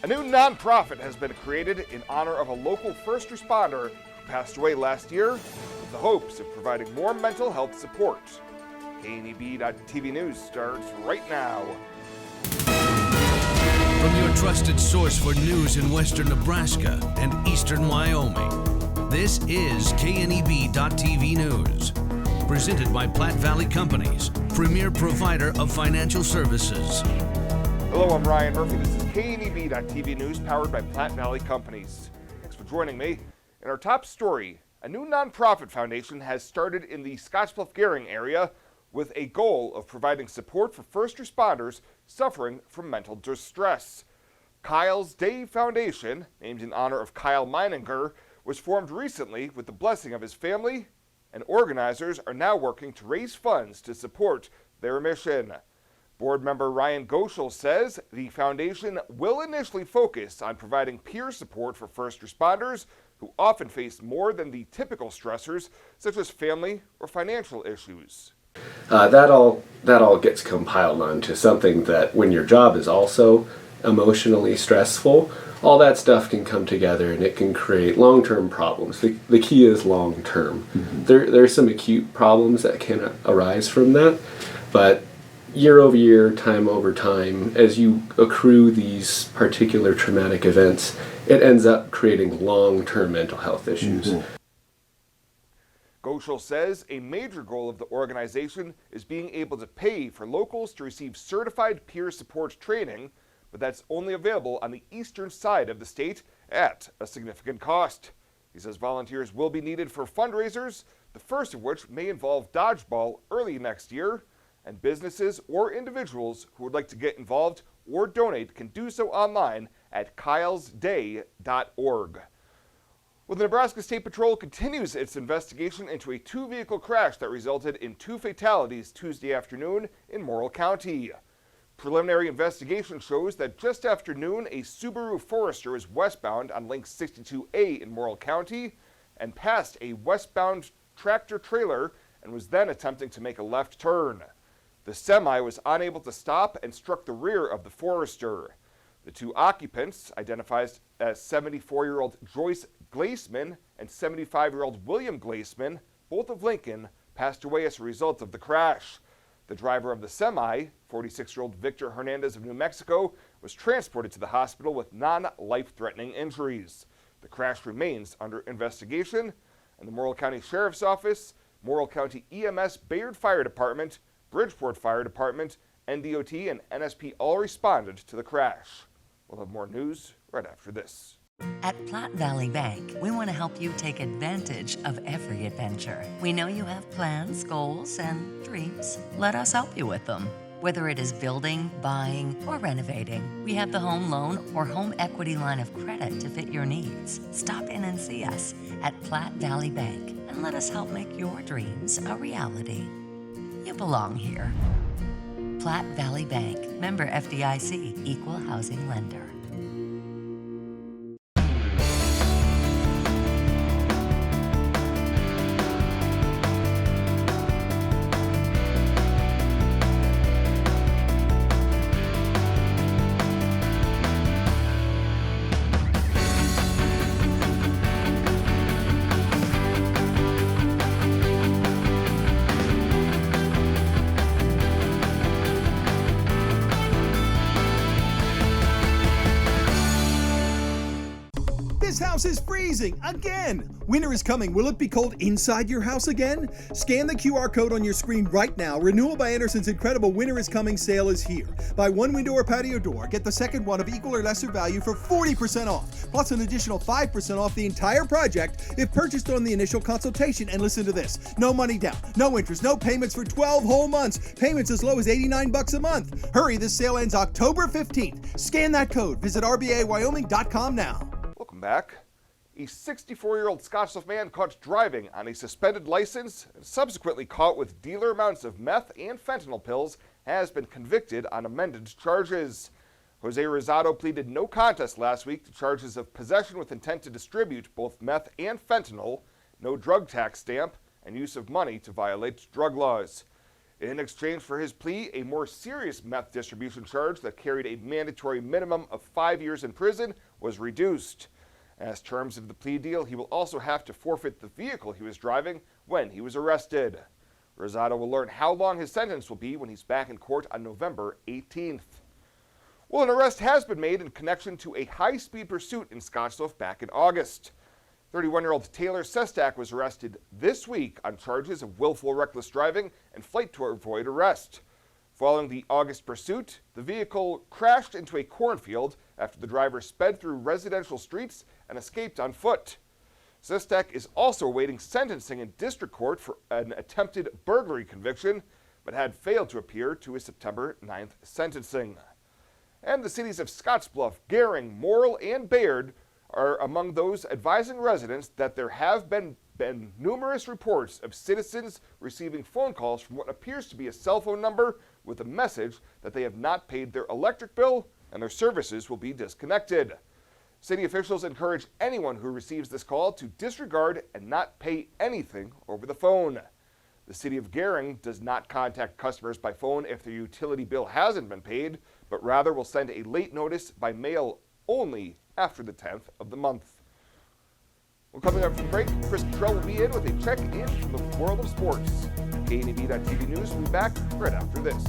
A new nonprofit has been created in honor of a local first responder who passed away last year with the hopes of providing more mental health support. KNEB.TV News starts right now. From your trusted source for news in western Nebraska and eastern Wyoming, this is KNEB.TV News. Presented by Platte Valley Companies, premier provider of financial services. Hello, I'm Ryan Murphy. This is KNEB.TV News powered by Platte Valley Companies. Thanks for joining me. In our top story, a new nonprofit foundation has started in the Scottsbluff-Gehring area with a goal of providing support for first responders suffering from mental distress. Kyle's Day Foundation, named in honor of Kyle Meininger, was formed recently with the blessing of his family, and organizers are now working to raise funds to support their mission. Board member Ryan Goschel says the foundation will initially focus on providing peer support for first responders who often face more than the typical stressors, such as family or financial issues. That all gets compiled onto something that when your job is also emotionally stressful, all that stuff can come together and it can create long-term problems. The key is long-term. Mm-hmm. There are some acute problems that can arise from that, but year over year, time over time, as you accrue these particular traumatic events, it ends up creating long-term mental health issues. Mm-hmm. Goschel says a major goal of the organization is being able to pay for locals to receive certified peer support training, but that's only available on the eastern side of the state at a significant cost. He says volunteers will be needed for fundraisers, the first of which may involve dodgeball early next year, and businesses or individuals who would like to get involved or donate can do so online at kylesday.org. Well, the Nebraska State Patrol continues its investigation into a two-vehicle crash that resulted in 2 fatalities Tuesday afternoon in Morrill County. Preliminary investigation shows that just after noon, a Subaru Forester was westbound on Link 62A in Morrill County and passed a westbound tractor-trailer and was then attempting to make a left turn. The semi was unable to stop and struck the rear of the Forester. The 2 occupants, identified as 74-year-old Joyce Glaseman and 75-year-old William Glaseman, both of Lincoln, passed away as a result of the crash. The driver of the semi, 46-year-old Victor Hernandez of New Mexico, was transported to the hospital with non-life-threatening injuries. The crash remains under investigation, and the Morrill County Sheriff's Office, Morrill County EMS Bayard Fire Department, Bridgeport Fire Department, NDOT, and NSP all responded to the crash. We'll have more news right after this. At Platte Valley Bank, we want to help you take advantage of every adventure. We know you have plans, goals, and dreams. Let us help you with them. Whether it is building, buying, or renovating, we have the home loan or home equity line of credit to fit your needs. Stop in and see us at Platte Valley Bank and let us help make your dreams a reality. You belong here. Platte Valley Bank, member FDIC, equal housing lender. This house is freezing again. Winter is coming. Will it be cold inside your house again? Scan the QR code on your screen right now. Renewal by Anderson's incredible Winter is Coming sale is here. Buy 1 window or patio door, get the second one of equal or lesser value for 40% off, plus an additional 5% off the entire project if purchased on the initial consultation. And listen to this. No money down, no interest, no payments for 12 whole months. Payments as low as $89 a month. Hurry, this sale ends October 15th. Scan that code. Visit RBAWyoming.com now. Welcome back. A 64-year-old Scottsbluff man caught driving on a suspended license and subsequently caught with dealer amounts of meth and fentanyl pills has been convicted on amended charges. Jose Rosado pleaded no contest last week to charges of possession with intent to distribute both meth and fentanyl, no drug tax stamp, and use of money to violate drug laws. In exchange for his plea, a more serious meth distribution charge that carried a mandatory minimum of 5 years in prison was reduced. As terms of the plea deal, he will also have to forfeit the vehicle he was driving when he was arrested. Rosado will learn how long his sentence will be when he's back in court on November 18th. Well, an arrest has been made in connection to a high-speed pursuit in Scottsbluff back in August. 31-year-old Taylor Sestak was arrested this week on charges of willful reckless driving and flight to avoid arrest. Following the August pursuit, the vehicle crashed into a cornfield after the driver sped through residential streets and escaped on foot. Sestak is also awaiting sentencing in district court for an attempted burglary conviction, but had failed to appear to his September 9th sentencing. And the cities of Scottsbluff, Gering, Morrill, and Bayard are among those advising residents that there have been numerous reports of citizens receiving phone calls from what appears to be a cell phone number with a message that they have not paid their electric bill and their services will be disconnected. City officials encourage anyone who receives this call to disregard and not pay anything over the phone. The city of Gering does not contact customers by phone if their utility bill hasn't been paid, but rather will send a late notice by mail only after the 10th of the month. Well, coming up from the break, Chris Cottrell will be in with a check-in from the world of sports. KNEB.TV News will be back right after this.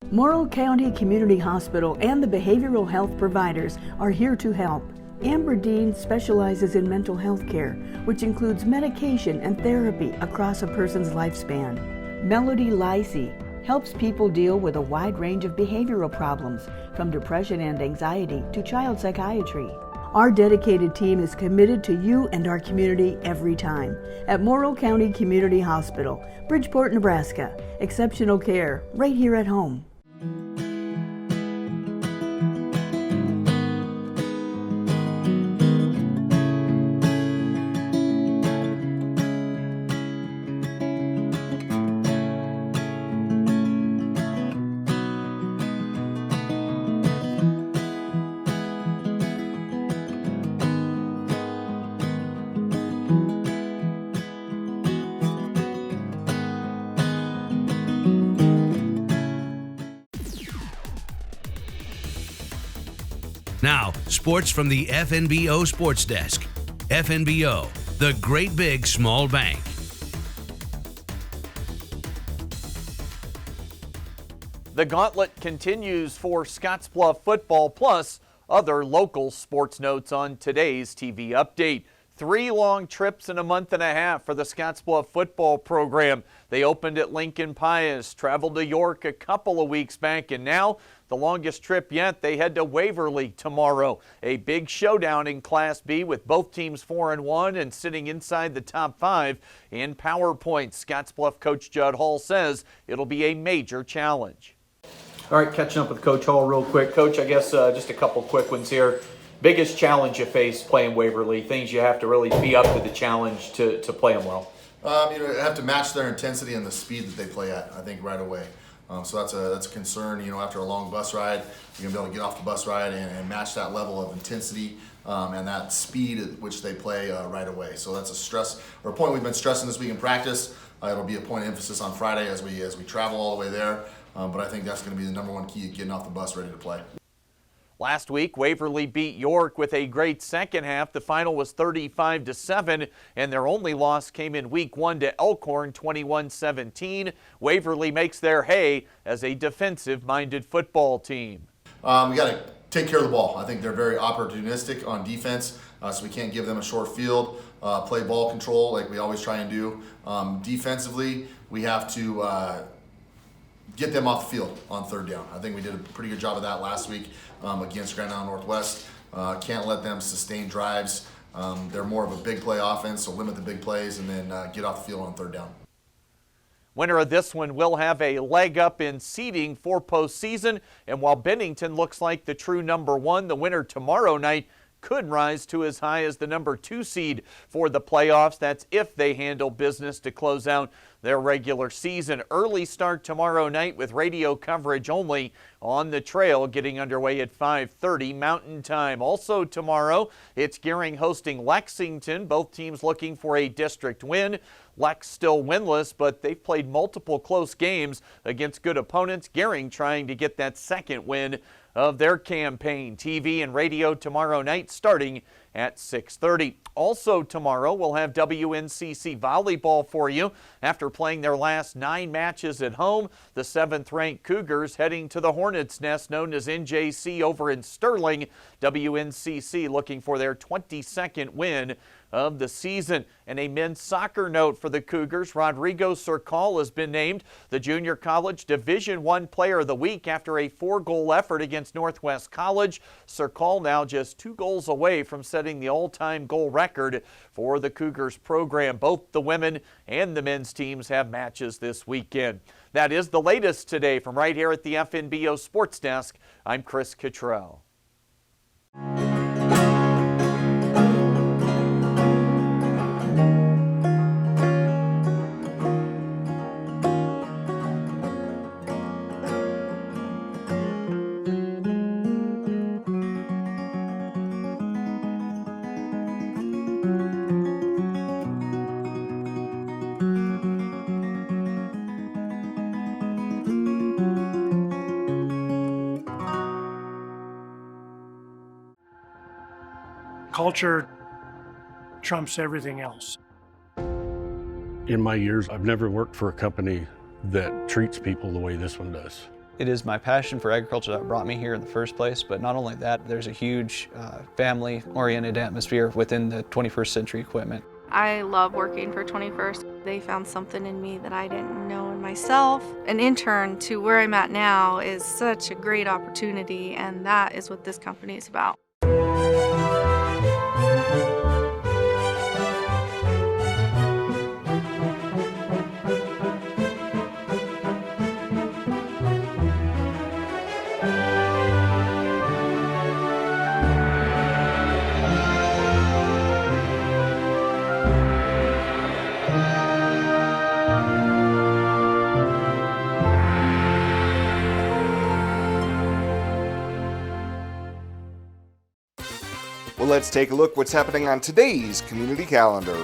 Morrill County Community Hospital and the behavioral health providers are here to help. Amber Dean specializes in mental health care, which includes medication and therapy across a person's lifespan. Melody Lacey helps people deal with a wide range of behavioral problems, from depression and anxiety to child psychiatry. Our dedicated team is committed to you and our community every time. At Morrill County Community Hospital, Bridgeport, Nebraska. Exceptional care right here at home. Now, sports from the FNBO Sports Desk. FNBO, the great big small bank. The gauntlet continues for Scottsbluff football, plus other local sports notes on today's TV update. 3 long trips in a month and a half for the Scottsbluff football program. They opened at Lincoln Pius, traveled to York a couple of weeks back, and now the longest trip yet, they head to Waverly tomorrow. A big showdown in Class B with both teams 4-1 and sitting inside the top 5 in power points. Scottsbluff coach Judd Hall says it'll be a major challenge. All right, catching up with Coach Hall real quick. Coach, I guess just a couple quick ones here. Biggest challenge you face playing Waverly, things you have to really be up to the challenge to play them well? You have to match their intensity and the speed that they play at, I think, right away. So that's a concern. After a long bus ride, you're going to be able to get off the bus ride and match that level of intensity and that speed at which they play right away. So that's a stress, or a point we've been stressing this week in practice. It'll be a point of emphasis on Friday as we travel all the way there. But I think that's going to be the number one key, getting off the bus ready to play. Last week, Waverly beat York with a great second half. The final was 35-7, and their only loss came in week 1 to Elkhorn, 21-17. Waverly makes their hay as a defensive-minded football team. We got to take care of the ball. I think they're very opportunistic on defense, so we can't give them a short field. Play ball control like we always try and do. Defensively, we have to get them off the field on third down. I think we did a pretty good job of that last week against Grand Island Northwest. Can't let them sustain drives. They're more of a big play offense, so limit the big plays and then get off the field on third down. Winner of this one will have a leg up in seeding for postseason, and while Bennington looks like the true number 1, the winner tomorrow night could rise to as high as the number 2 seed for the playoffs. That's if they handle business to close out their regular season. Early start tomorrow night with radio coverage only on the Trail, getting underway at 5:30 Mountain Time. Also tomorrow, it's Gering hosting Lexington. Both teams looking for a district win. Lex still winless, but they've played multiple close games against good opponents. Gering trying to get that second win of their campaign. TV and radio tomorrow night starting at 6:30. Also tomorrow, we'll have WNCC volleyball for you. After playing their last 9 matches at home, the 7th-ranked Cougars heading to the Hornets' Nest known as NJC over in Sterling. WNCC looking for their 22nd win of the season. And a men's soccer note for the Cougars. Rodrigo Cercal has been named the Junior College Division I Player of the Week after a 4-goal effort against Northwest College. Cercal now just 2 goals away from setting the all-time goal record for the Cougars program. Both the women and the men's teams have matches this weekend. That is the latest today from right here at the FNBO Sports Desk. I'm Chris Cottrell. Culture trumps everything else. In my years, I've never worked for a company that treats people the way this one does. It is my passion for agriculture that brought me here in the first place, but not only that, there's a huge family-oriented atmosphere within the 21st Century Equipment. I love working for 21st. They found something in me that I didn't know in myself. An intern to where I'm at now is such a great opportunity, and that is what this company is about. Well, let's take a look what's happening on today's community calendar.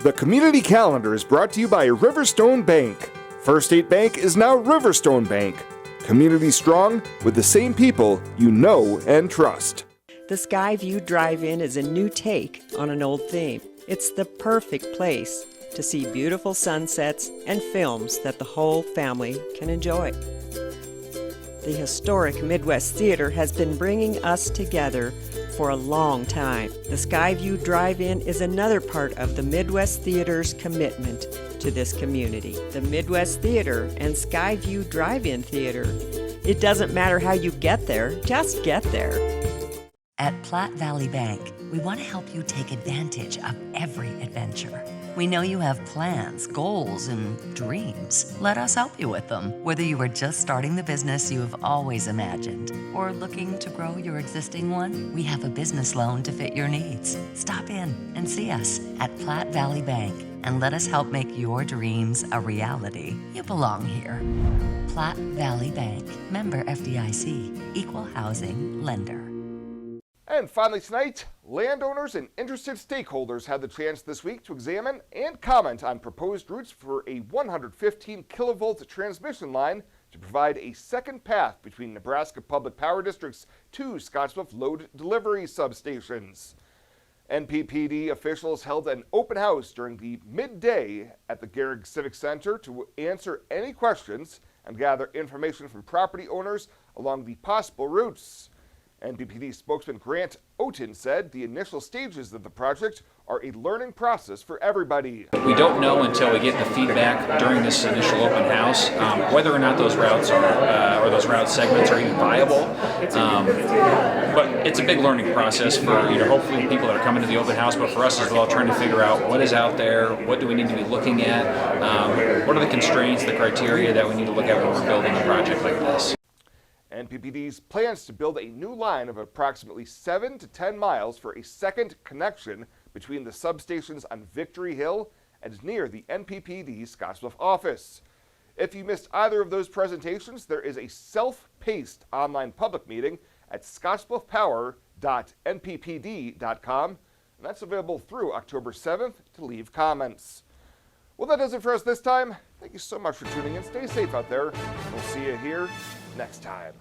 The community calendar is brought to you by Riverstone Bank. First State Bank is now Riverstone Bank. Community strong with the same people you know and trust. The Skyview Drive-In is a new take on an old theme. It's the perfect place to see beautiful sunsets and films that the whole family can enjoy. The historic Midwest Theater has been bringing us together for a long time. The Skyview Drive-In is another part of the Midwest Theater's commitment to this community. The Midwest Theater and Skyview Drive-In Theater. It doesn't matter how you get there, just get there. At Platte Valley Bank, we want to help you take advantage of every adventure. We know you have plans, goals, and dreams. Let us help you with them. Whether you are just starting the business you have always imagined or looking to grow your existing one, we have a business loan to fit your needs. Stop in and see us at Platte Valley Bank and let us help make your dreams a reality. You belong here. Platte Valley Bank, member FDIC, equal housing lender. And finally tonight, landowners and interested stakeholders had the chance this week to examine and comment on proposed routes for a 115 kilovolt transmission line to provide a second path between Nebraska Public Power District's two Scottsbluff load delivery substations. NPPD officials held an open house during the midday at the Garrick Civic Center to answer any questions and gather information from property owners along the possible routes. NPPD spokesman Grant Oten said the initial stages of the project are a learning process for everybody. We don't know until we get the feedback during this initial open house whether or not those routes are, or those route segments are even viable. But it's a big learning process for hopefully people that are coming to the open house, but for us as well, trying to figure out what is out there, what do we need to be looking at, what are the constraints, the criteria that we need to look at when we're building a project like this. NPPD's plans to build a new line of approximately 7 to 10 miles for a second connection between the substations on Victory Hill and near the NPPD Scottsbluff office. If you missed either of those presentations, there is a self-paced online public meeting at scottsbluffpower.nppd.com, and that's available through October 7th to leave comments. Well, that does it for us this time. Thank you so much for tuning in. Stay safe out there. We'll see you here next time.